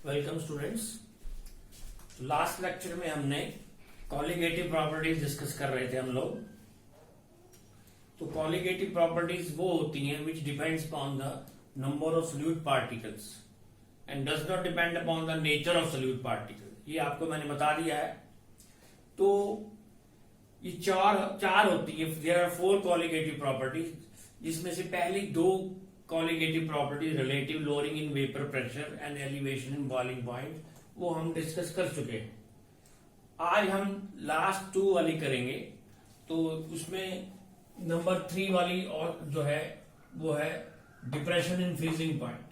Welcome students. Last lecture में हमने colligative properties discuss कर रहे थे हम लोग। तो कॉलिगेटिव प्रॉपर्टीज वो होती हैं which depends upon the number of solute particles and does not depend upon the nature of solute particle. ये आपको मैंने बता दिया है। तो ये चार होती है। देयर आर 4 कॉलिगेटिव प्रॉपर्टीज, जिसमें से पहली 2 colligative properties relative lowering in vapour pressure and elevation in boiling point, वो हम डिस्कस कर चुके हैं। आज हम लास्ट 2 वाली करेंगे। तो उसमें नंबर 3 वाली और जो है वो है depression in freezing point.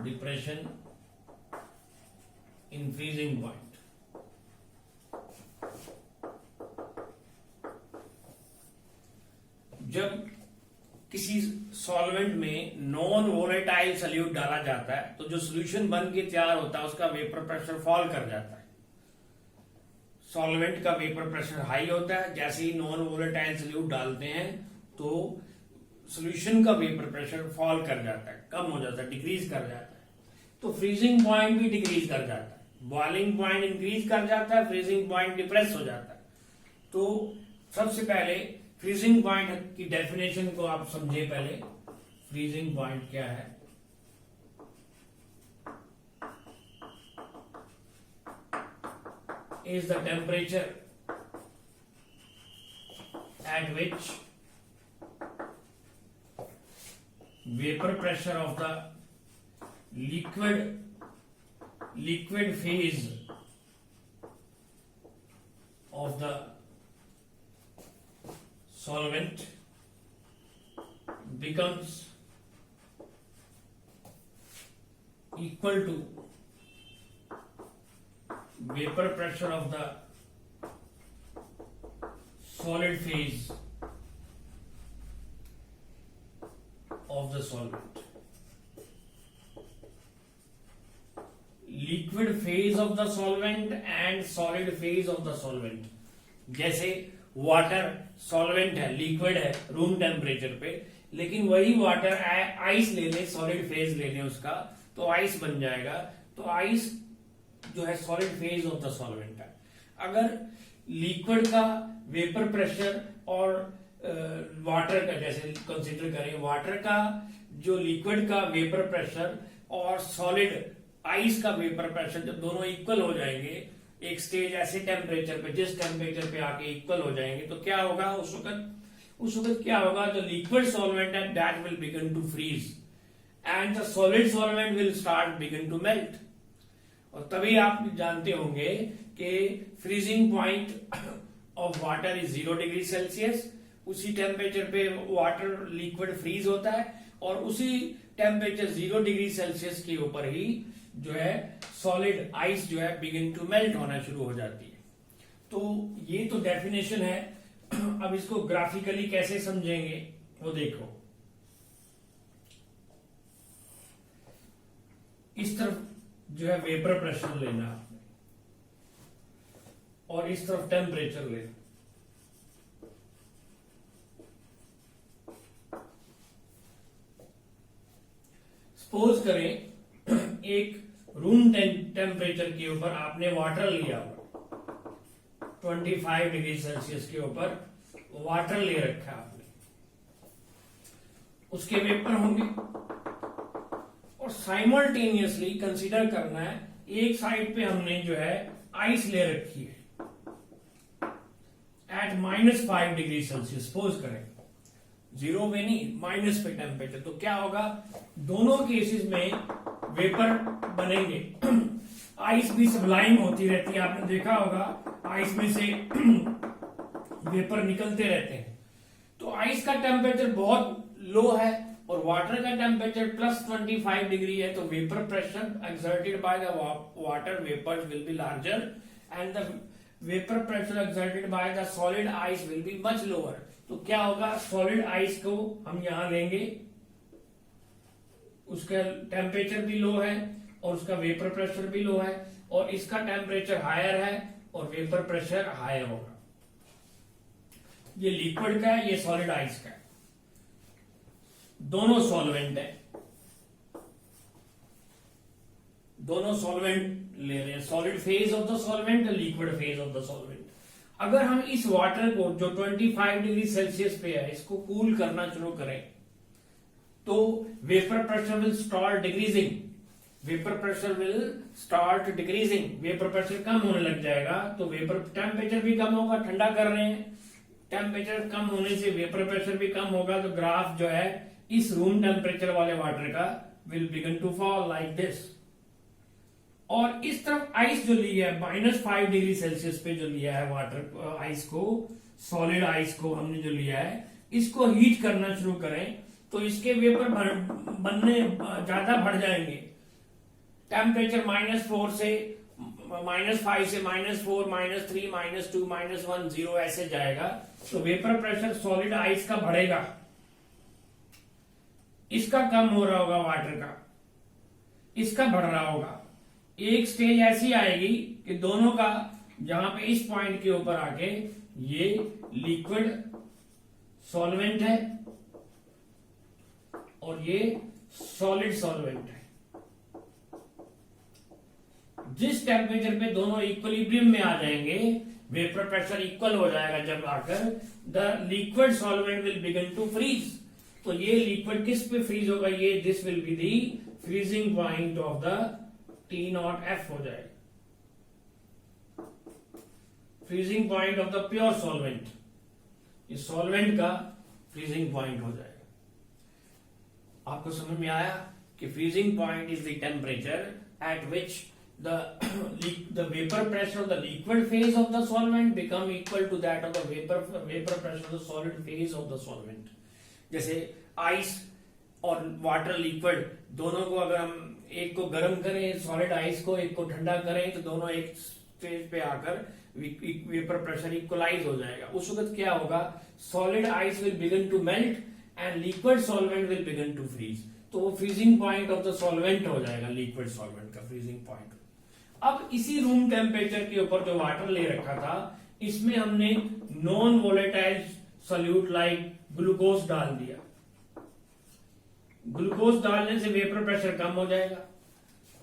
Depression in freezing point. जब किसी सॉल्वेंट में नॉन वोलेटाइल सोल्यूट डाला जाता है तो जो सोल्यूशन बन के तैयार होता है उसका वेपर प्रेशर फॉल कर जाता है। सॉल्वेंट का वेपर प्रेशर हाई होता है, जैसे ही नॉन वोलेटाइल सोल्यूट डालते हैं तो सोल्यूशन का वेपर प्रेशर फॉल कर जाता है, कम हो जाता है, डिक्रीज कर जाता है। तो फ्रीजिंग पॉइंट भी डिक्रीज कर जाता है, बॉइलिंग पॉइंट इंक्रीज कर जाता है, फ्रीजिंग पॉइंट डिप्रेस हो जाता है। तो सबसे पहले फ्रीजिंग पॉइंट की डेफिनेशन को आप समझे। पहले फ्रीजिंग पॉइंट क्या है? Is the temperature at which vapour pressure of the liquid phase of the solvent becomes equal to vapor pressure of the solid phase of the solvent. Liquid phase of the solvent and solid phase of the solvent. जैसे water solvent है, liquid है room temperature पे, लेकिन वही water ice ले ले, solid phase ले ले उसका, तो आइस बन जाएगा। तो आइस जो है solid phase of the solvent है। अगर लिक्विड का वेपर प्रेशर और वाटर का जैसे कंसीडर करें, वाटर का जो लिक्विड का वेपर प्रेशर और सॉलिड आइस का वेपर प्रेशर जब दोनों इक्वल हो जाएंगे एक स्टेज ऐसे टेम्परेचर पे, जिस टेम्परेचर पे आके इक्वल हो जाएंगे, तो क्या होगा उस वक्त क्या होगा? जो लिक्विड सॉल्वेंट है that will begin to freeze and the solid solvent will start begin to melt. और तभी आप जानते होंगे कि freezing point of water is 0 degree Celsius. उसी टेम्परेचर पे वाटर लिक्विड फ्रीज होता है और उसी टेम्परेचर 0 डिग्री सेल्सियस के ऊपर ही जो है सॉलिड आइस जो है बिगिन टू मेल्ट होना शुरू हो जाती है। तो ये तो डेफिनेशन है। अब इसको ग्राफिकली कैसे समझेंगे वो देखो। इस तरफ जो है वेपर प्रेशर लेना आपने और इस तरफ टेम्परेचर लेना। सपोज करें एक रूम टेम्परेचर के ऊपर आपने वाटर लिया, 25 डिग्री सेल्सियस के ऊपर वाटर ले रखा आपने, उसके वेपर होंगे और साइमल्टेनियसली कंसीडर करना है एक साइड पे हमने जो है आइस ले रखी है एट -5 डिग्री सेल्सियस। सपोज करें 0 में नहीं, माइनस पे टेम्परेचर, तो क्या होगा? दोनों केसेस में वेपर बनेंगे। आइस भी सब्लाइम होती रहती है, आपने देखा होगा आइस में से वेपर निकलते रहते हैं। तो आइस का टेम्परेचर बहुत लो है और वाटर का टेम्परेचर +25 डिग्री है, तो vapour pressure exerted by the water vapours will be larger and the vapour pressure exerted by the solid ice will be much lower. तो क्या होगा? सॉलिड आइस को हम यहां लेंगे, उसका टेम्परेचर भी लो है और उसका वेपर प्रेशर भी लो है, और इसका टेम्परेचर हायर है और वेपर प्रेशर हायर होगा। ये लिक्विड का है, ये सॉलिड आइस का है, दोनों सॉल्वेंट है। दोनों सॉल्वेंट ले रहे हैं, solid phase of the solvent, liquid phase of the solvent. अगर हम इस वाटर को जो 25 डिग्री सेल्सियस पे है इसको कूल करना शुरू करें तो vapour pressure will start decreasing, vapour pressure will start decreasing, vapour pressure कम होने लग जाएगा, तो वेपर टेम्परेचर भी कम होगा, ठंडा कर रहे हैं, टेम्परेचर कम होने से वेपर प्रेशर भी कम होगा, तो ग्राफ जो है इस रूम टेम्परेचर वाले वाटर का will begin to fall like this. और इस तरफ आइस जो ली है -5 डिग्री सेल्सियस पे जो लिया है वाटर आइस को, सॉलिड आइस को हमने जो लिया है, इसको हीट करना शुरू करें तो इसके वेपर बनने ज्यादा बढ़ जाएंगे। टेम्परेचर -4 से -5 से -4 -3 -2 -1 0 ऐसे जाएगा, तो वेपर प्रेशर सॉलिड आइस का बढ़ेगा, इसका कम हो रहा होगा वाटर का, इसका बढ़ रहा होगा। एक स्टेज ऐसी आएगी कि दोनों का जहां पे इस पॉइंट के ऊपर आके ये लिक्विड सॉल्वेंट है और ये सॉलिड सॉल्वेंट है। जिस टेम्परेचर पे दोनों इक्विलिब्रियम में आ जाएंगे, वेपर प्रेशर इक्वल हो जाएगा, जब आकर the liquid solvent will begin to freeze. तो ये लिक्विड किस पे फ्रीज होगा, ये this will be the freezing point of the T0F हो जाएगा, freezing point of the pure solvent, इस सॉल्वेंट का फ्रीजिंग पॉइंट हो जाएगा। आपको समझ में आया कि freezing point is the temperature at which the vapor pressure of the liquid phase of the solvent become equal to that of the vapor pressure of the solid phase of the solvent। जैसे ice और water liquid दोनों को अगर हम एक को गर्म करें सॉलिड आइस को, एक को ठंडा करें, तो दोनों एक स्टेज पे आकर वेपर प्रेशर इक्वलाइज हो जाएगा। उस वक्त क्या होगा, solid ice will begin to melt and liquid solvent will begin to freeze, तो वो freezing point of the solvent हो जाएगा, लिक्विड सॉल्वेंट का फ्रीजिंग पॉइंट। अब इसी रूम टेम्परेचर के ऊपर जो वाटर ले रखा था, इसमें हमने non volatile solute like glucose डाल दिया। ग्लूकोज डालने से वेपर प्रेशर कम हो जाएगा।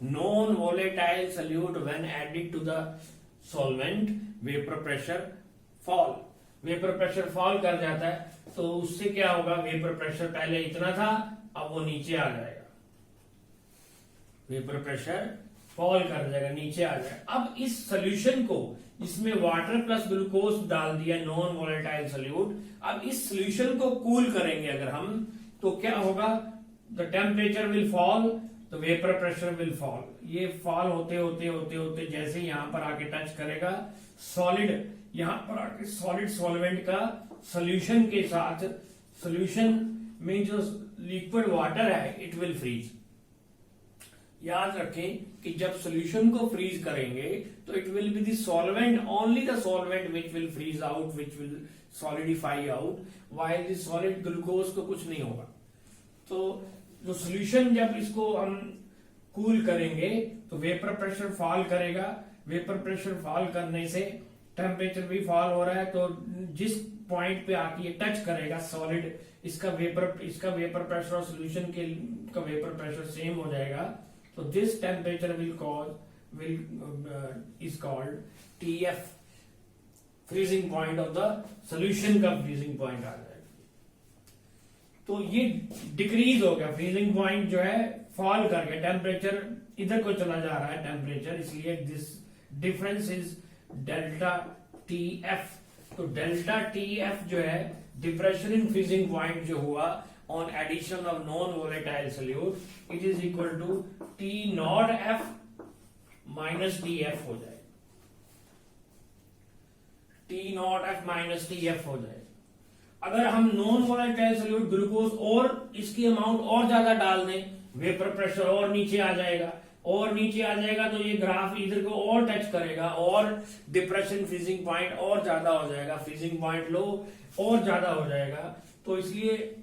Non volatile solute when added to the solvent vapour pressure fall, vapour pressure fall कर जाता है, तो उससे क्या होगा, वेपर प्रेशर पहले इतना था अब वो नीचे आ जाएगा, वेपर प्रेशर फॉल कर जाएगा, नीचे आ जाएगा। अब इस सोल्यूशन को जिसमें वाटर प्लस ग्लूकोज डाल दिया, नॉन वोलेटाइल सोल्यूट, अब इस सोल्यूशन को कूल करेंगे अगर हम, तो क्या होगा, the temperature will fall, the vapour pressure will fall. ये फॉल होते होते होते होते जैसे यहां पर आके टच करेगा सॉलिड, यहां पर आके सॉलिड सॉल्वेंट का सोल्यूशन के साथ, सोल्यूशन में जो लिक्विड वाटर है इट विल फ्रीज। याद रखें कि जब सोल्यूशन को फ्रीज करेंगे तो it will be the solvent, only the solvent which will freeze out, which will solidify out, while the solid glucose को कुछ नहीं होगा। तो जो सोल्यूशन जब इसको हम कूल करेंगे तो वेपर प्रेशर फॉल करेगा, वेपर प्रेशर फॉल करने से टेम्परेचर भी फॉल हो रहा है, तो जिस पॉइंट पे आके ये टच करेगा सॉलिड, इसका वेपर प्रेशर और सोल्यूशन के का वेपर प्रेशर सेम हो जाएगा, तो this temperature is called TF, freezing point of the solution का फ्रीजिंग पॉइंट आ जाएगा। तो ये डिक्रीज हो गया, फ्रीजिंग पॉइंट जो है फॉल कर गया, टेम्परेचर इधर को चला जा रहा है टेम्परेचर, इसलिए this difference is delta TF। तो डेल्टा TF जो है डिप्रेशन इन फ्रीजिंग पॉइंट जो हुआ on addition of non-volatile solute, it is equal to T naught F minus TF हो जाएगा, T naught F minus TF हो जाएगा। अगर हम नॉन वोलेटाइल सोल्यूट ग्लूकोज और इसकी अमाउंट और ज्यादा डाल दें, वेपर प्रेशर और नीचे आ जाएगा, और नीचे आ जाएगा, तो ये ग्राफ इधर को और टच करेगा और डिप्रेशन फ्रीजिंग पॉइंट और ज्यादा हो जाएगा, फ्रीजिंग पॉइंट लो और ज्यादा हो जाएगा। तो इसलिए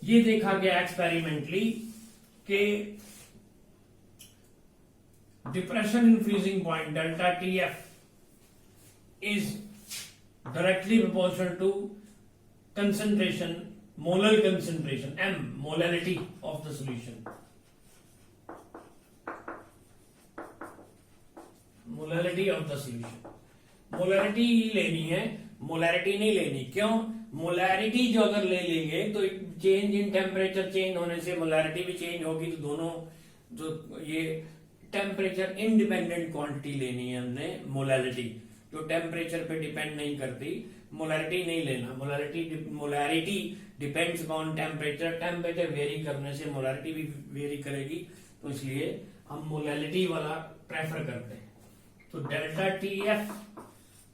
ये देखा गया एक्सपेरिमेंटली कि depression in freezing point delta TF is directly proportional to concentration, molar concentration M, molarity of the solution. Molarity of the solution. Molarity ही लेनी है, मोलैरिटी नहीं लेनी। क्यों? मोलैरिटी जो अगर ले लेंगे तो चेंज इन टेम्परेचर चेंज होने से मोलैरिटी भी चेंज होगी, तो दोनों जो ये टेम्परेचर इंडिपेंडेंट क्वांटिटी लेनी है हमने, मोलैरिटी जो टेम्परेचर पे डिपेंड नहीं करती। मोलैरिटी नहीं लेना। Molarity depends upon temperature. Temperature vary करने से मोलैरिटी भी वेरी करेगी, तो इसलिए हम मोलैरिटी वाला प्रेफर करते हैं। तो delta T F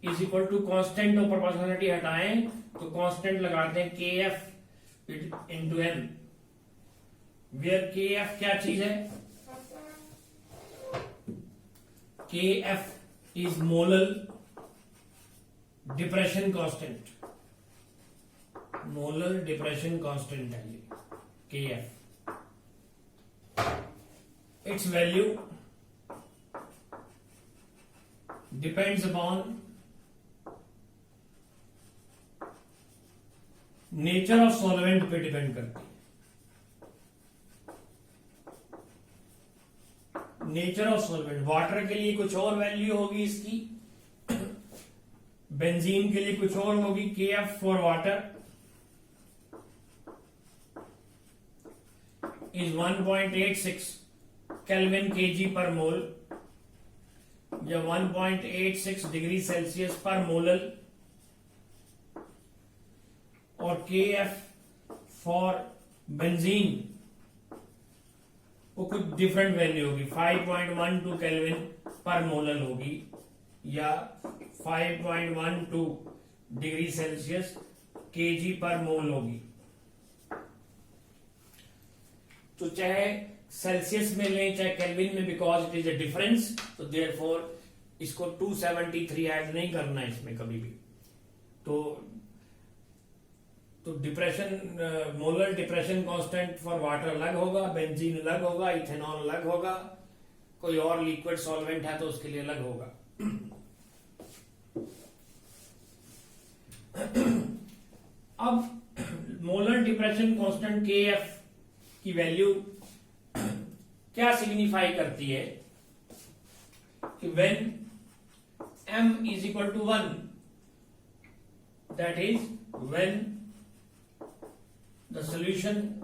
is equal to constant और प्रोपोर्शनलिटी हटाएं तो कॉन्स्टेंट लगाते हैं K F into M, where K F क्या चीज है? K F is molar depression constant. Molar depression constant है ये K F. Its value depends upon nature of solvent पे डिपेंड करती है। नेचर ऑफ सॉल्वेंट, वाटर के लिए कुछ और वैल्यू होगी इसकी, बेंजीन के लिए कुछ और होगी। के F for water is 1.86 kelvin KG पर मोल या 1.86 डिग्री सेल्सियस पर मोलल, और के एफ फॉर बेंजीन वो कुछ डिफरेंट वैल्यू होगी, 5.12 केल्विन पर मोलल होगी या 5.12 डिग्री सेल्सियस केजी पर मोल होगी। तो चाहे सेल्सियस में लें चाहे केल्विन में, because it is a difference, तो देयरफॉर इसको 273 ऐड नहीं करना है इसमें कभी भी। तो depression molar depression constant for water अलग होगा, बेंजीन अलग होगा, इथेनॉल अलग होगा, कोई और लिक्विड सॉल्वेंट है तो उसके लिए अलग होगा। अब मोलर डिप्रेशन कांस्टेंट के एफ की वैल्यू क्या सिग्निफाई करती है कि when m is equal to 1, that is when the solution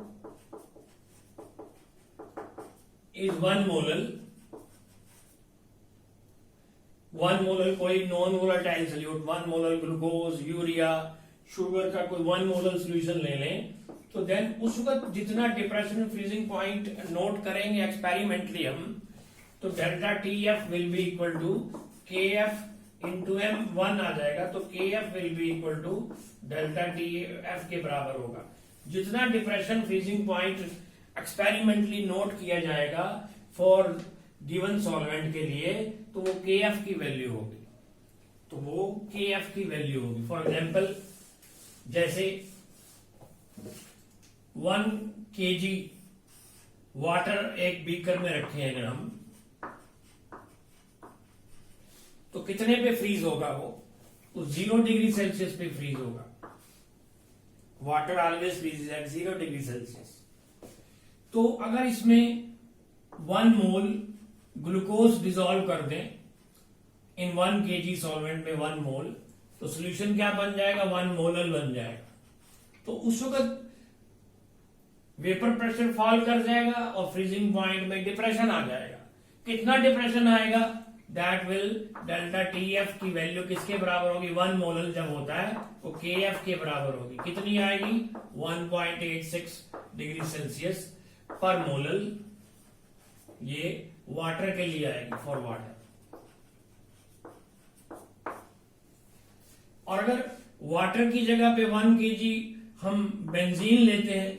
is 1 molar, 1 molar कोई non volatile solute, 1 molar glucose, urea, sugar का कोई 1 मोलर सोल्यूशन ले लें, तो देन उस वक्त जितना डिप्रेशन फ्रीजिंग पॉइंट नोट करेंगे एक्सपेरिमेंटली हम, तो delta T F will be equal to K F into M 1 आ जाएगा। तो K F will be equal to delta T F के बराबर होगा। जितना depression freezing point experimentally note किया जाएगा फॉर गिवन सॉल्वेंट के लिए, तो वो के एफ की वैल्यू होगी। तो वो के एफ की वैल्यू होगी। फॉर एग्जाम्पल जैसे 1 kg वाटर एक बीकर में रखे हैं अगर हम, तो कितने पे फ्रीज होगा वो? तो 0 डिग्री सेल्सियस पे फ्रीज होगा। Water always freeze at 0 degree Celsius. तो अगर इसमें 1 मोल ग्लूकोज डिसॉल्व कर दें इन 1 kg सॉल्वेंट में 1 मोल, तो सोल्यूशन क्या बन जाएगा? 1 मोलल बन जाएगा। तो उस वक्त वेपर प्रेशर फॉल कर जाएगा और फ्रीजिंग पॉइंट में डिप्रेशन आ जाएगा। कितना डिप्रेशन आएगा? That will delta T F की वैल्यू किसके बराबर होगी? 1 मोलल जब होता है तो के एफ के बराबर होगी। कितनी आएगी? 1.86 डिग्री सेल्सियस पर मोलल। ये वाटर के लिए आएगी, फॉर वाटर। और अगर वाटर की जगह पे 1 kg हम बेंजीन लेते हैं,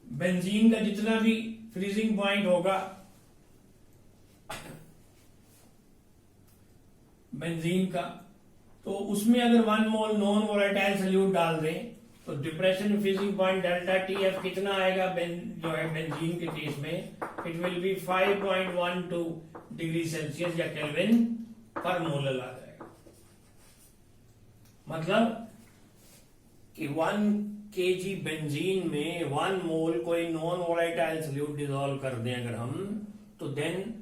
बेंजीन का जितना भी फ्रीजिंग पॉइंट होगा, बेंजीन का, तो उसमें अगर 1 मोल नॉन वोलेटाइल सॉल्यूट डाल दें तो depression freezing point delta T F कितना आएगा? जो है बेंजीन के केस में it will B 5.12 degree Celsius या केल्विन पर मोलल आ जाएगा। मतलब कि 1 kg बेंजीन में 1 मोल कोई नॉन वोलेटाइल सॉल्यूट डिसॉल्व कर दें अगर हम, तो देन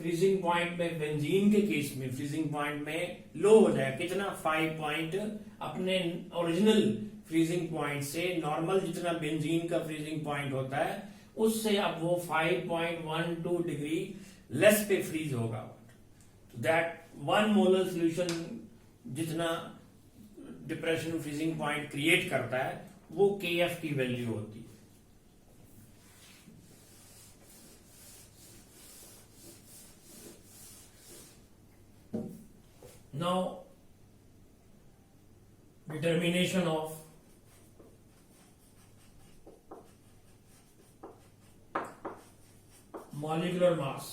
फ्रीजिंग पॉइंट में बेंजीन के केस में फ्रीजिंग पॉइंट में लो हो जाए, कितना 5 पॉइंट, अपने ओरिजिनल फ्रीजिंग पॉइंट से नॉर्मल जितना बेंजीन का फ्रीजिंग पॉइंट होता है उससे अब वो 5.12 डिग्री लेस पे फ्रीज होगा। दैट 1 मोलर सोल्यूशन जितना डिप्रेशन फ्रीजिंग पॉइंट क्रिएट करता है वो KF की वैल्यू होती है। Now, determination of molecular mass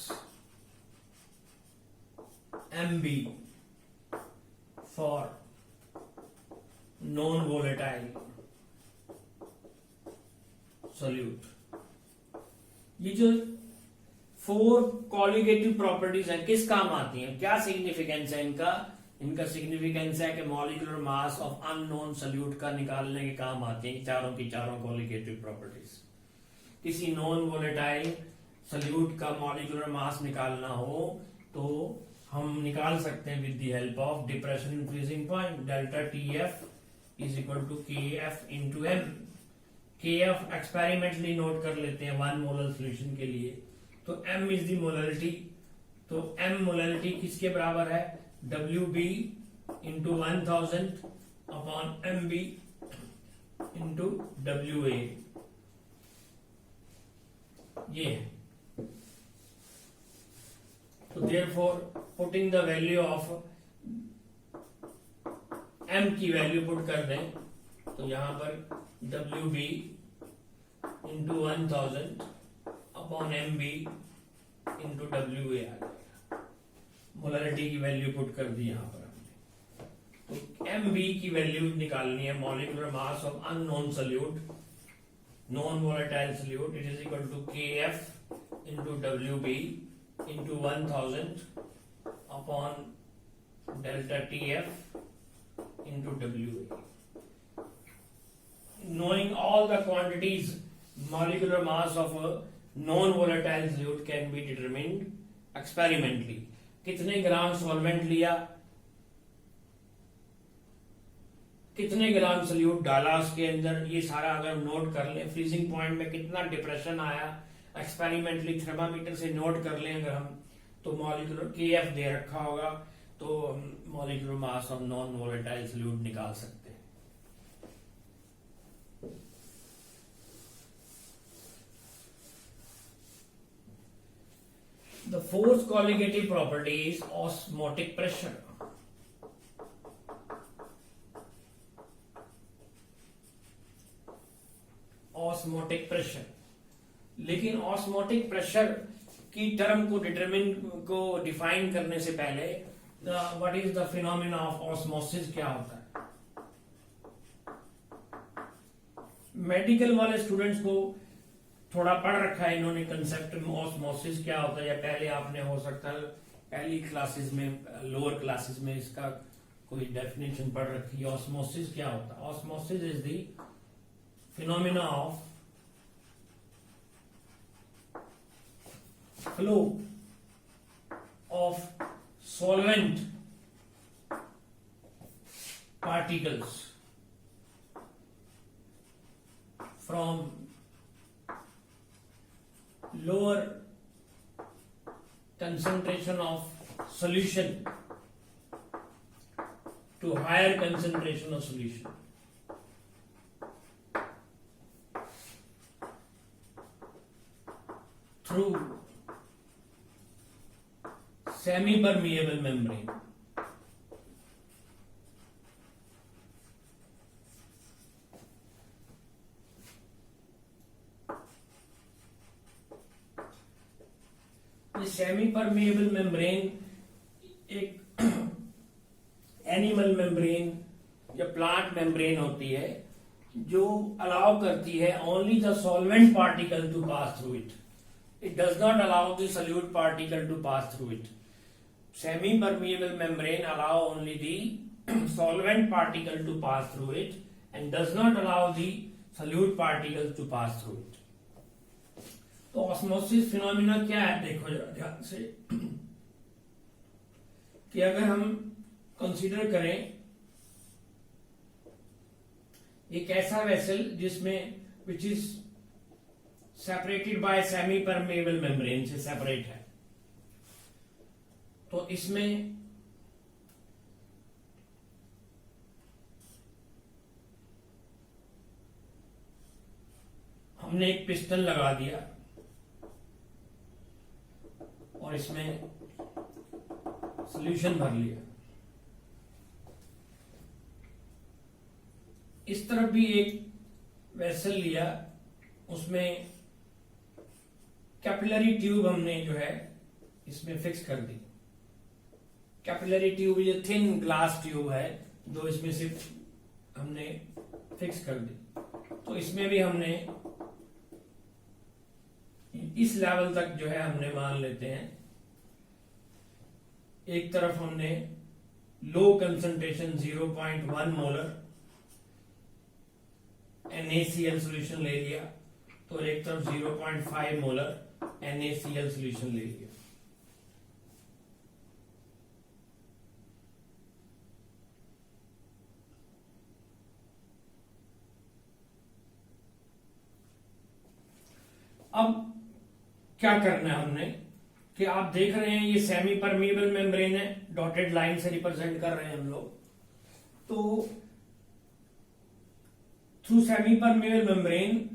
MB for non-volatile solute। ये जो 4 कॉलिगेटिव प्रॉपर्टीज हैं किस काम आती हैं, क्या सिग्निफिकेंस है इनका? इनका सिग्निफिकेंस है कि molecular mass of unknown solute का निकालने के काम आती हैं चारों की चारों कॉलिगेटिव प्रॉपर्टीज। किसी नॉन वोलेटाइल सॉल्यूट का मॉलिक्यूलर मास निकालना हो तो हम निकाल सकते हैं with the help of depression in freezing point. Delta TF is equal to KF into M। KF experimentally note कर लेते हैं 1 मोलर सोल्यूशन के लिए, तो M इज द मोलरिटी, तो M मोलरिटी किसके बराबर है? WB into 1000 upon MB into WA, ये है। तो therefore putting the value of M की वैल्यू पुट कर दें तो यहां पर WB into 1000 upon MB into WA आ जाएगा। मोलरिटी की वैल्यू पुट कर दी यहां पर हमने। तो MB की वैल्यू निकालनी है, molecular mass of unknown solute, non volatile solute, it is equal to KF into WB into 1000 upon delta TF into WA। Knowing all the quantities, molecular mass of a non-volatile solute can be determined experimentally। कितने ग्राम solvent लिया, कितने ग्राम solute डाला उसके अंदर, ये सारा अगर note कर लें, फ्रीजिंग पॉइंट में कितना डिप्रेशन आया एक्सपेरिमेंटली थर्मामीटर से नोट कर लें अगर हम, तो मॉलिक्यूलर KF दे रखा होगा तो molecular mass of non volatile solute निकाल सकते हैं। The fourth colligative property is osmotic pressure। Osmotic pressure, लेकिन ऑस्मोटिक प्रेशर की टर्म को डिफाइन करने से पहले what is the phenomena of osmosis, क्या होता है? मेडिकल वाले स्टूडेंट्स को थोड़ा पढ़ रखा है इन्होंने कंसेप्ट में, ऑस्मोसिस क्या होता है, या पहले आपने हो सकता है पहली क्लासेस में, लोअर क्लासेस में इसका कोई डेफिनेशन पढ़ रखी है। ऑस्मोसिस क्या होता है? Osmosis is the phenomena of flow of solvent particles from lower concentration of solution to higher concentration of solution through semi-permeable membrane। Semi permeable membrane एक एनिमल मेम्ब्रेन या प्लांट मेम्ब्रेन होती है जो अलाउ करती है only the solvent particle to pass through it, it does not allow the solute particle to pass through it. Semi-permeable membrane allow only the solvent particle to pass through it and does not allow the solute particles to pass through it। तो osmosis phenomena क्या है, देखो जरा ध्यान से कि अगर हम कंसीडर करें एक ऐसा वेसल जिसमें which is separated by semi permeable membrane से सेपरेट है, तो इसमें हमने एक पिस्टन लगा दिया और इसमें सॉल्यूशन भर लिया। इस तरफ भी एक वेसल लिया, उसमें कैपिलरी ट्यूब हमने जो है इसमें फिक्स कर दी। कैपिलरी ट्यूब ये थिन ग्लास ट्यूब है जो इसमें से हमने फिक्स कर दी। तो इसमें भी हमने इस लेवल तक जो है हमने मान लेते हैं, एक तरफ हमने low concentration 0.1 molar NaCl solution ले लिया, तो एक तरफ 0.5 मोलर NaCl सॉल्यूशन ले लिया। अब क्या करना है हमने कि आप देख रहे हैं ये सेमी परमीबल मेम्ब्रेन है, डॉटेड लाइन से रिप्रेजेंट कर रहे हैं हम लोग। तो थ्रू सेमी परमीबल मेम्ब्रेन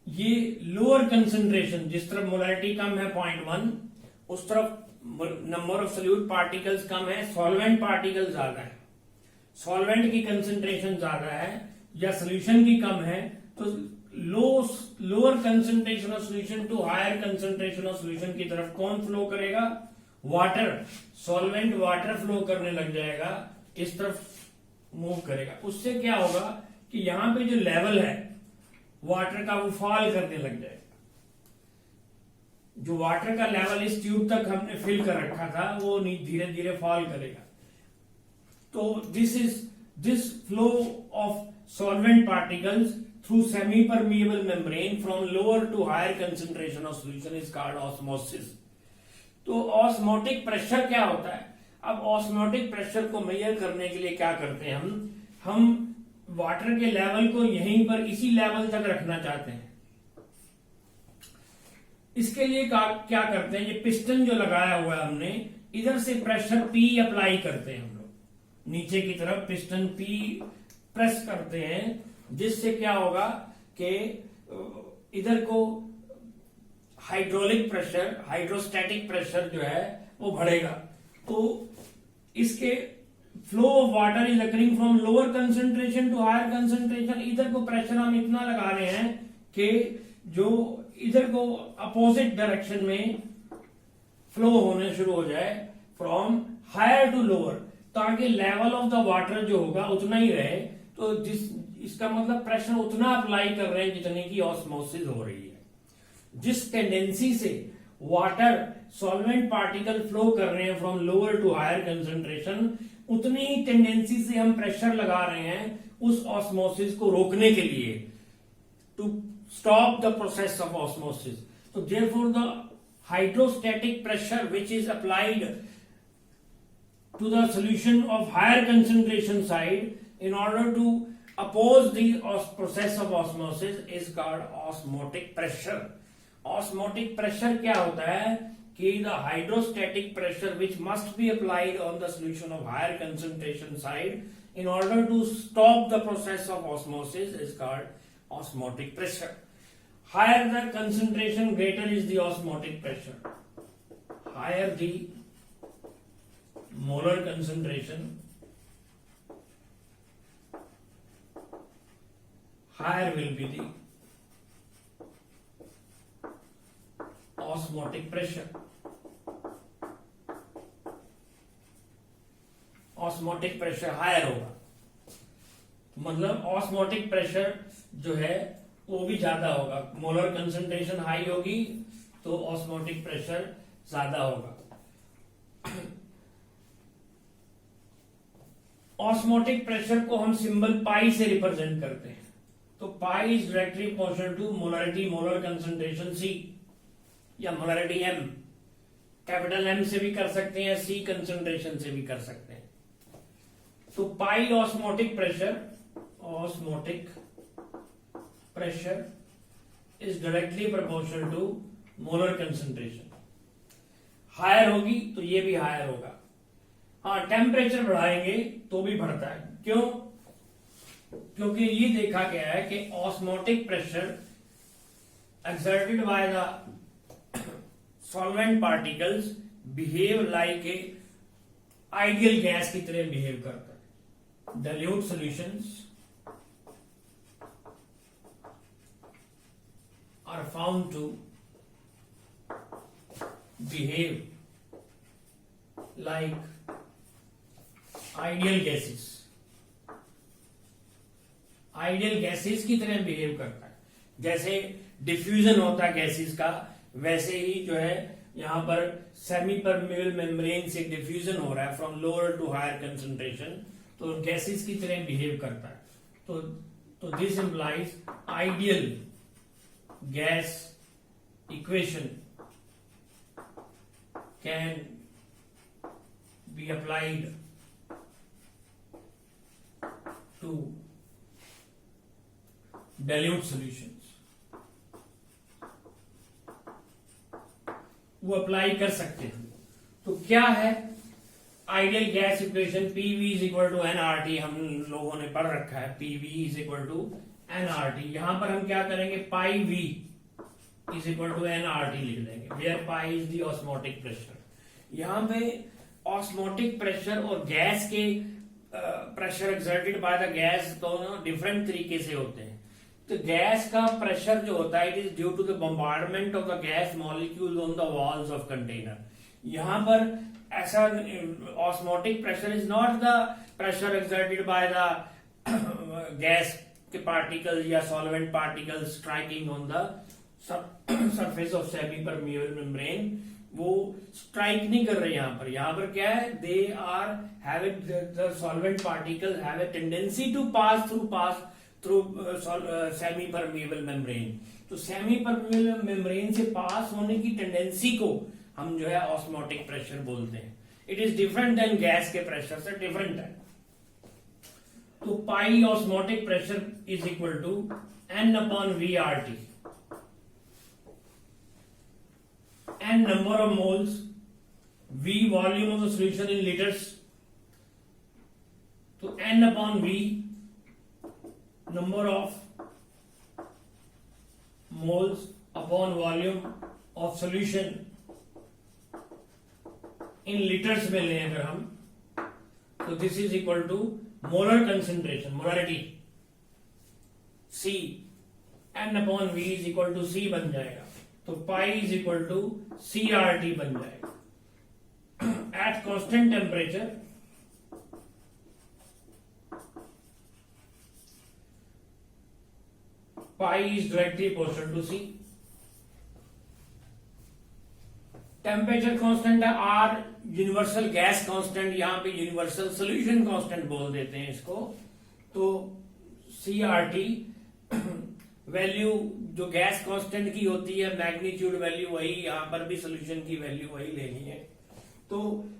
ये लोअर कंसंट्रेशन, जिस तरफ मोलैरिटी कम है 0.1 उस तरफ नंबर ऑफ सोल्यूट पार्टिकल्स कम है, सॉल्वेंट पार्टिकल ज्यादा है। सॉल्वेंट की कंसंट्रेशन ज्यादा है या सोल्यूशन की कम है, तो lower concentration of solution to higher concentration of solution की तरफ कौन फ्लो करेगा? वाटर। सॉल्वेंट वाटर फ्लो करने लग जाएगा, इस तरफ मूव करेगा। उससे क्या होगा कि यहां पे जो लेवल है वाटर का वो फॉल करने लग जाएगा। जो वाटर का लेवल इस ट्यूब तक हमने फिल कर रखा था वो धीरे धीरे फॉल करेगा। तो this flow of solvent particles through semi-permeable membrane from lower to higher concentration of solution is called osmosis। तो ऑस्मोटिक प्रेशर क्या होता है? अब ऑस्मोटिक प्रेशर को मेजर करने के लिए क्या करते हैं हम वाटर के लेवल को यहीं पर इसी लेवल तक रखना चाहते हैं। इसके लिए क्या करते हैं, ये पिस्टन जो लगाया हुआ है हमने, इधर से प्रेशर P अप्लाई करते हैं हम लोग, नीचे की तरफ पिस्टन P प्रेस करते हैं, जिससे क्या होगा कि इधर को हाइड्रोलिक प्रेशर, हाइड्रोस्टैटिक प्रेशर जो है वो बढ़ेगा। तो इसके flow of water is occurring from lower concentration to higher concentration. इधर को प्रेशर हम इतना लगा रहे हैं कि जो इधर को अपोजिट डायरेक्शन में फ्लो होने शुरू हो जाए, फ्रॉम हायर टू लोअर, ताकि लेवल ऑफ द वाटर जो होगा उतना ही रहे। तो इसका मतलब प्रेशर उतना अप्लाई कर रहे हैं जितने की ऑस्मोसिस हो रही है। जिस टेंडेंसी से वाटर सॉल्वेंट पार्टिकल फ्लो कर रहे हैं from lower to higher concentration, उतनी ही टेंडेंसी से हम प्रेशर लगा रहे हैं उस ऑस्मोसिस को रोकने के लिए, to stop the process of osmosis. तो therefore the hydrostatic pressure which is applied to the solution of higher concentration side in order to oppose the process of osmosis is called osmotic pressure। Osmotic pressure क्या होता है कि the hydrostatic pressure which must be applied on the solution of higher concentration side in order to stop the process of osmosis is called osmotic pressure। Higher the concentration, greater is the osmotic pressure। Higher the molar concentration, higher will be the osmotic pressure। osmotic pressure higher होगा, मतलब osmotic pressure जो है वो भी ज्यादा होगा। Molar concentration high होगी तो osmotic pressure ज्यादा होगा। ऑस्मोटिक प्रेशर को हम सिंबल पाई से रिप्रेजेंट करते हैं। तो pi is directly proportional to molarity, molar concentration C। या मोलरिटी M, कैपिटल M से भी कर सकते हैं, C कंसंट्रेशन से भी कर सकते हैं। तो pi osmotic pressure is directly proportional to molar concentration. Higher होगी तो ये भी हायर होगा। हाँ, टेम्परेचर बढ़ाएंगे तो भी बढ़ता है। क्यों? क्योंकि ये देखा गया है कि osmotic pressure exerted by the solvent particles behave like a ideal gas की तरह behave करता है। Dilute solutions are found to behave like ideal gases। Ideal gases की तरह बिहेव करता है। जैसे डिफ्यूजन होता है गैसेस का, वैसे ही जो है यहां पर सेमी परमेबल मेम्ब्रेन से डिफ्यूजन हो रहा है from lower to higher concentration, तो गैसेस की तरह बिहेव करता है। तो this implies ideal gas equation can be applied to dilute solutions। वो अप्लाई कर सकते हैं। तो क्या है ideal gas equation? PV is equal to NRT, हम लोगों ने पढ़ रखा है। PV is equal to NRT। यहां पर हम क्या करेंगे? Pi V is equal to NRT लिख देंगे, where pi is the osmotic pressure. यहां पे ऑस्मोटिक प्रेशर और गैस के pressure exerted by the gas दोनों डिफरेंट तरीके से होते हैं। तो गैस का प्रेशर जो होता है, it is due to the bombardment of the gas molecule on the walls of container. यहां पर ऐसा osmotic pressure is not the pressure exerted by the gas के पार्टिकल्स या solvent particles striking on the surface of semi permeable membrane. वो strike नहीं कर रहे यहाँ पर क्या है? They are having the solvent particle have a tendency to pass through semi permeable membrane. तो सेमी परमेबल मेम्ब्रेन से पास होने की टेंडेंसी को हम जो है ऑस्मोटिक प्रेशर बोलते हैं। It is different than gas के प्रेशर से, डिफरेंट है। तो pi osmotic pressure is equal to N upon VRT। N number of moles, V volume of the solution in liters, तो N upon V number of moles upon volume of solution in liters में लें अगर हम, तो this is equal to molar concentration, molarity C, N upon V is equal to C बन जाएगा। तो pi is equal to CRT बन जाएगा। At constant temperature pi is directly proportional to C। Temperature constant है, R universal gas constant, यहां पे universal solution constant बोल देते हैं इसको। तो CRT वैल्यू जो गैस कांस्टेंट की होती है, मैग्नीट्यूड वैल्यू वही, यहां पर भी सोल्यूशन की वैल्यू वही लेनी है। तो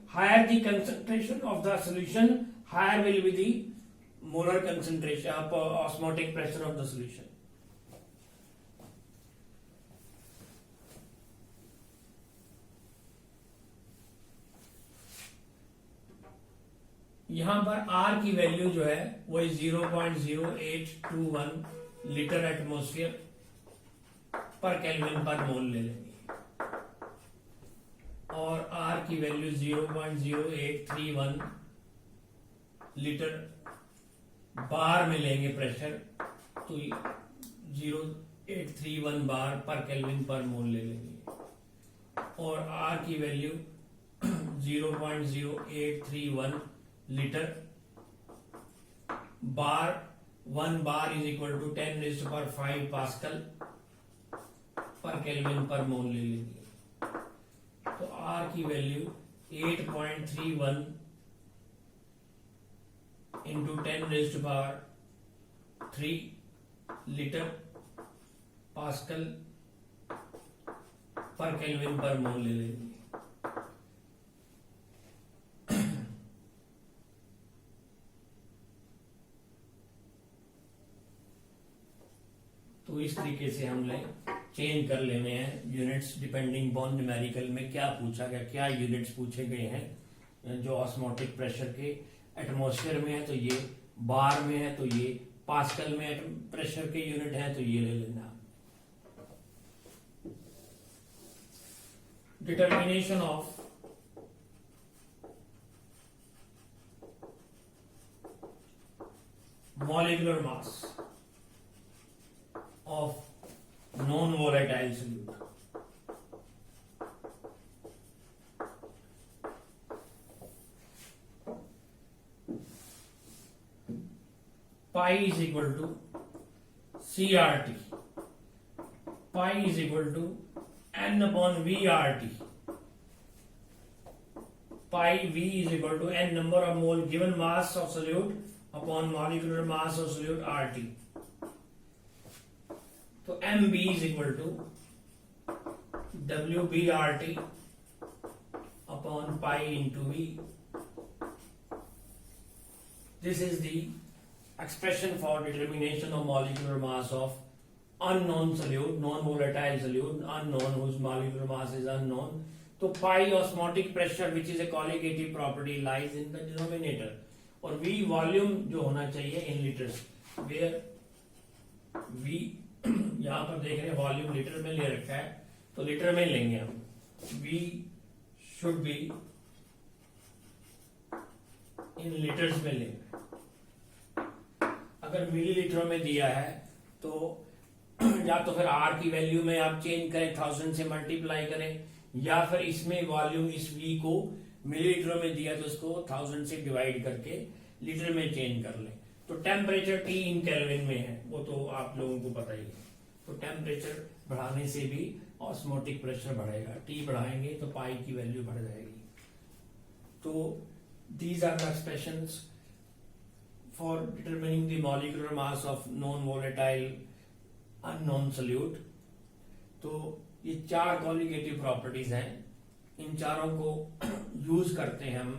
higher the concentration of the solution, higher will be the molar concentration osmotic pressure of the solution. यहां पर R की वैल्यू जो है वो 0.0821 लीटर एटमोस्फियर पर केल्विन पर मोल ले लेंगे, और R की वैल्यू 0.0831 लीटर बार में लेंगे प्रेशर, तो 0.831 बार पर केल्विन पर मोल ले लेंगे, और R की वैल्यू 0.0831 litre bar, 1 bar is equal to 10⁵ pascal पर केल्विन पर मोल ले लेंगे। तो R की वैल्यू 8.31 इंटू 10⁵ लीटर पास्कल पर केल्विन पर मोल ले लेंगे। तो इस तरीके से हमने चेंज कर लेने हैं यूनिट्स डिपेंडिंग अपॉन न्यूमेरिकल में क्या पूछा गया, क्या यूनिट्स पूछे गए हैं। जो ऑस्मोटिक प्रेशर के एटमॉस्फेयर में है तो ये, बार में है तो ये, पास्कल में प्रेशर के यूनिट है तो ये ले लेना। Determination of molecular mass of non-volatile solute. Pi is equal to CRT. Pi is equal to N upon VRT. Pi V is equal to N number of mole given mass of solute upon molecular mass of solute RT. तो MB is equal to WBRT upon pi into V. This is the expression for determination of molecular mass of unknown solute, non-volatile solute, unknown whose molecular mass is unknown. तो pi osmotic pressure which is a colligative property lies in the denominator. और V volume जो होना चाहिए इन litres, where V यहां पर देख रहे हैं वॉल्यूम लीटर में ले रखा है तो लीटर में लेंगे हम। V should be in litres में लेंगे। अगर मिलीलीटरों में दिया है तो या तो फिर R की वैल्यू में आप चेंज करें, 1000 से मल्टीप्लाई करें, या फिर इसमें वॉल्यूम इस V को मिलीलीटर में दिया तो इसको 1000 से डिवाइड करके लीटर में चेंज कर लें। तो टेम्परेचर T इन केल्विन में है, वो तो आप लोगों को पता ही है। तो टेम्परेचर बढ़ाने से भी ऑस्मोटिक प्रेशर बढ़ेगा, T बढ़ाएंगे तो पाई की वैल्यू बढ़ जाएगी। तो these are the expressions for determining the molecular mass of non volatile unknown solute. तो ये 4 कॉलिगेटिव प्रॉपर्टीज हैं, इन चारों को यूज करते हैं हम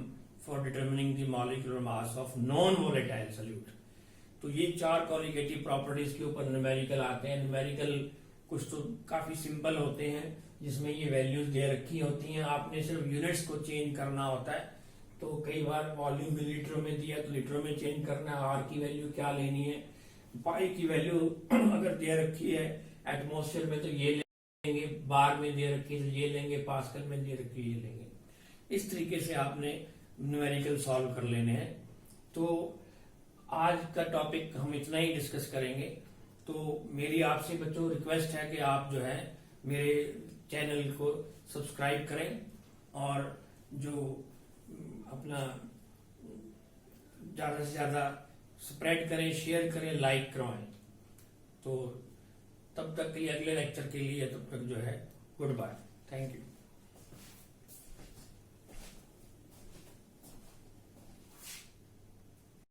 for determining the molecular mass of non volatile solute. तो ये 4 कॉलिगेटिव प्रॉपर्टीज के ऊपर न्यूमेरिकल आते हैं। न्यूमेरिकल कुछ तो काफी सिंपल होते हैं जिसमें ये वैल्यूज दे रखी होती हैं, आपने सिर्फ यूनिट्स को चेंज करना होता है। तो कई बार वॉल्यूम मिलीलीटर में दिया तो लीटर में चेंज करना है, आर की वैल्यू क्या लेनी है, पाई की वैल्यू अगर दे रखी है एटमॉस्फेयर में तो ये लेंगे, बार में दे रखी है तो ये लेंगे, पास्कल में दे रखी है ये लेंगे। इस तरीके से आपने न्यूमेरिकल सॉल्व कर लेने हैं। तो आज का टॉपिक हम इतना ही डिस्कस करेंगे। तो मेरी आपसे बच्चों रिक्वेस्ट है कि आप जो है मेरे चैनल को सब्सक्राइब करें और जो अपना ज्यादा से ज्यादा स्प्रेड करें, शेयर करें, लाइक करवाएं। तो तब तक के लिए, अगले लेक्चर के लिए तब तक जो है गुड बाय, थैंक यू।